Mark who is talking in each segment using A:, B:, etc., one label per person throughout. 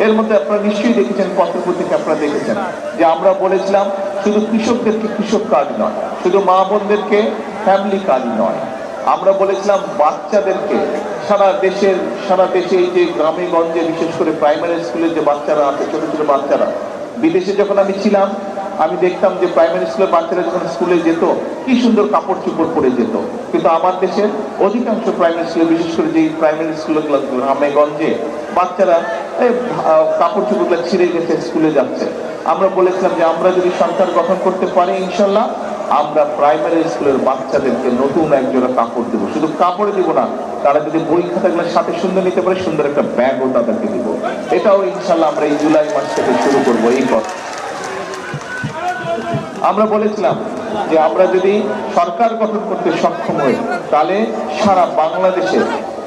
A: এর মধ্যে আপনারা নিশ্চয়ই দেখেছেন, পত্রপত্রিকা আপনারা দেখেছেন যে আমরা বলেছিলাম শুধু কৃষকদেরকে কৃষক কার্ড নয়, শুধু মা বোনদেরকে ফ্যামিলি কার্ড নয়, আমরা বলেছিলাম বাচ্চাদেরকে সারা দেশে এই যে গ্রামে গঞ্জে বিশেষ করে প্রাইমারি স্কুলের যে বাচ্চারা আছে, ছোট ছোট বাচ্চারা, বিদেশে যখন আমি ছিলাম আমি দেখতাম যে প্রাইমারি স্কুলের বাচ্চারা যখন স্কুলে যেত কি সুন্দর কাপড় চোপড় পরে যেত, কিন্তু আমার দেশের অধিকাংশ প্রাইমারি স্কুলে, বিশেষ করে যে প্রাইমারি স্কুলগুলো গ্রামে গঞ্জে বাচ্চারা কাপড় চোপড়গুলো ছিঁড়ে গেছে স্কুলে যাচ্ছে। আমরা বলেছিলাম যে আমরা যদি সরকার গঠন করতে পারি ইনশাল্লাহ আমরা প্রাইমারি স্কুলের বাচ্চাদেরকে নতুন একজোড়া কাপড় দেবো, শুধু কাপড়ে দিব না, তারা যদি বই খাতাগুলোর সাথে সুন্দর নিতে পারে সুন্দর একটা ব্যাগও তাদেরকে দিব। এটাও ইনশাল্লাহ আমরা এই জুলাই মাস থেকে শুরু করবো। এই কথা আমরা বলেছিলাম যে আমরা যদি সরকার গঠন করতে সক্ষম হই তাহলে সারা বাংলাদেশে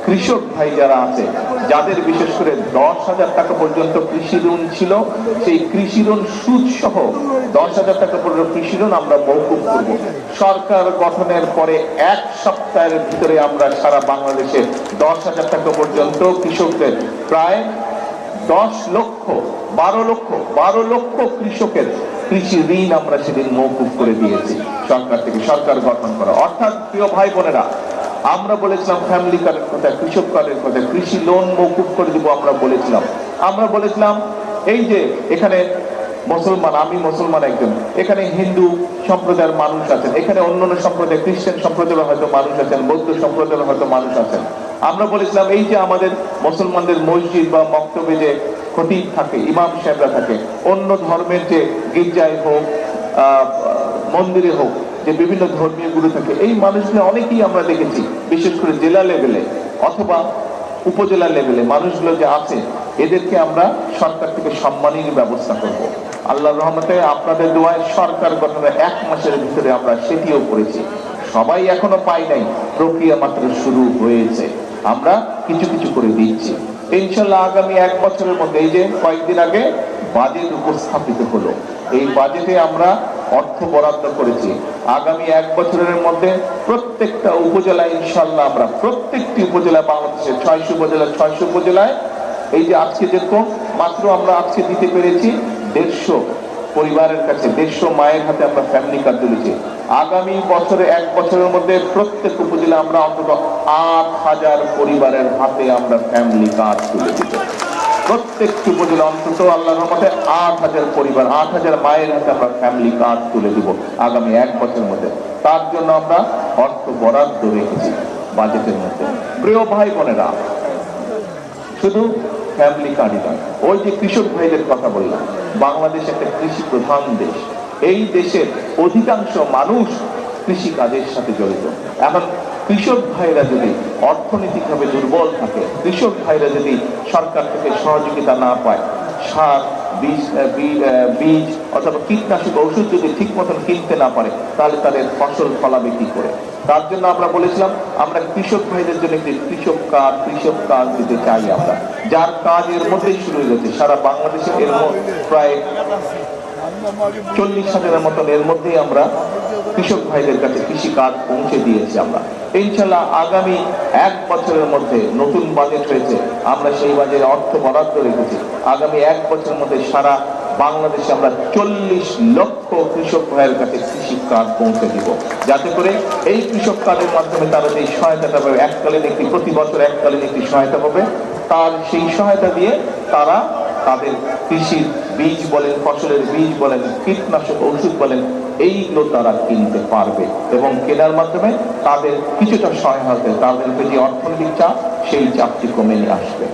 A: কৃষক ভাই যারা আছে, যাদের বিশেষ করে 10,000 টাকা পর্যন্ত কৃষি ঋণ ছিল, সেই কৃষি ঋণ সুদ সহ 10,000 টাকা পর্যন্ত কৃষি ঋণ আমরা মওকুফ করব। সরকার গঠনের পরে 1 সপ্তাহের ভিতরে আমরা সারা বাংলাদেশে 10,000 টাকা পর্যন্ত কৃষকদের প্রায় 12 লক্ষ কৃষকের কৃষি ঋণ আমরা সেদিন মওকুফ করে দিয়েছি সরকার থেকে, সরকার গঠন করা। অর্থাৎ প্রিয় ভাই বোনেরা, আমরা বলেছিলাম ফ্যামিলি কার্ডের কথা, কৃষক কার্ডের কথা, কৃষি লোন মওকুফ করে দিব আমরা বলেছিলাম এই যে এখানে মুসলমান, আমি মুসলমান একজন, এখানে হিন্দু সম্প্রদায়ের মানুষ আছেন, এখানে অন্যান্য সম্প্রদায়, খ্রিস্টান সম্প্রদায়ের হয়তো মানুষ আছেন, বৌদ্ধ সম্প্রদায়ের হয়তো মানুষ আছেন। আমরা বলেছিলাম এই যে আমাদের মুসলমানদের মসজিদ বা মক্তবে যে খতিব থাকে, ইমাম সাহেবরা থাকে, অন্য ধর্মের যে গির্জায় হোক মন্দিরে হোক যে বিভিন্ন ধর্মীয় গুরু থাকে, এই মানুষগুলো অনেকেই আমরা দেখেছি বিশেষ করে জেলা লেভেলে অথবা উপজেলা লেভেলে মানুষগুলো যে আছে, এদেরকে আমরা সরকার থেকে সম্মানের ব্যবস্থা করব। আল্লাহর রহমতে আপনাদের দোয়ায় সরকার গঠনের 1 মাসের ভিতরে আমরা সেটিও করেছি। সবাই এখনো পাই নাই, প্রক্রিয়া মাত্র শুরু হয়েছে, আমরা কিছু কিছু করে দিচ্ছি ইনশাল্লাহ। আগামী 1 বছরের মধ্যে, এই যে কয়েকদিন আগে বাজেট উপস্থাপিত হলো, এই বাজেটে আমরা অর্থ বরাদ্দ করেছি। আগামী 1 বছরের মধ্যে প্রত্যেকটা উপজেলায় ইনশাল্লাহ আমরা প্রত্যেকটি উপজেলা, বাংলাদেশের 600 উপজেলায় এই যে আজকে যেরকম মাত্র আমরা আজকে দিতে পেরেছি 150 পরিবারের কাছে, 150 মায়ের হাতে আমরা ফ্যামিলি কার্ড তুলেছি। আগামী বছরে 1 বছরের মধ্যে প্রত্যেক উপজেলা আমরা অন্তত 8,000 পরিবারের হাতে আমরা ফ্যামিলি কার্ড তুলে দিব। প্রত্যেকটি উপজেলা অন্তত আল্লাহর রহমতে 8,000 পরিবার, 8,000 মায়ের হাতে আমরা ফ্যামিলি কার্ড তুলে দিব আগামী 1 বছরের মধ্যে। তার জন্য আমরা অর্থ বরাদ্দ রেখেছি বাজেটের মধ্যে। প্রিয় ভাই বোনেরা, শুধু ফ্যামিলি কার্ডই নয়, ওই যে কৃষক ভাইদের কথা বললাম, বাংলাদেশ একটা কৃষি প্রধান দেশ, এই দেশের অধিকাংশ মানুষ কৃষি কাজের সাথে জড়িত। এখন কৃষক ভাইরা যদি অর্থনৈতিকভাবে দুর্বল থাকে, কৃষক ভাইরা যদি সরকার থেকে সহযোগিতা না পায়, সার, বীজ অথবা কীটনাশক ঔষধ যদি ঠিক মতন কিনতে না পারে, তাহলে তাদের ফসল ফলাবে কি করে? তার জন্য আমরা বলেছিলাম আমরা কৃষক ভাইদের জন্য একটি কৃষক কার্ড দিতে চাই আমরা, যার কাজ এর মধ্যেই শুরু হয়ে গেছে। সারা বাংলাদেশে এর প্রায় 40,000-এর মতন এর মধ্যেই আমরা কৃষক ভাইদের কাছে কৃষি কার্ড পৌঁছে দিয়েছি আমরা। ইনশাল্লাহ আগামী 1 বছরের মধ্যে নতুন বাজেট হয়েছে, আমরা সেই বাজেটে অর্থ বরাদ্দ রেখেছি। আগামী 1 বছরের মধ্যে সারা বাংলাদেশে আমরা 40 লক্ষ কৃষক ভাইয়ের কাছে কৃষি কার্ড পৌঁছে দিব, যাতে করে এই কৃষক কার্ডের মাধ্যমে তারা যে সহায়তাটা পাবে, প্রতি বছর এককালীন একটি সহায়তা পাবে, তার সেই সহায়তা দিয়ে তারা তাদের কৃষির বীজ বলেন, ফসলের বীজ বলেন, কীটনাশক ঔষধ বলেন, এইগুলো তারা কিনতে পারবে এবং কেনার মাধ্যমে তাদের কিছুটা সহায়তা, তাদের যে অর্থনৈতিক চাপ, সেই চাপটি কমে আসবে।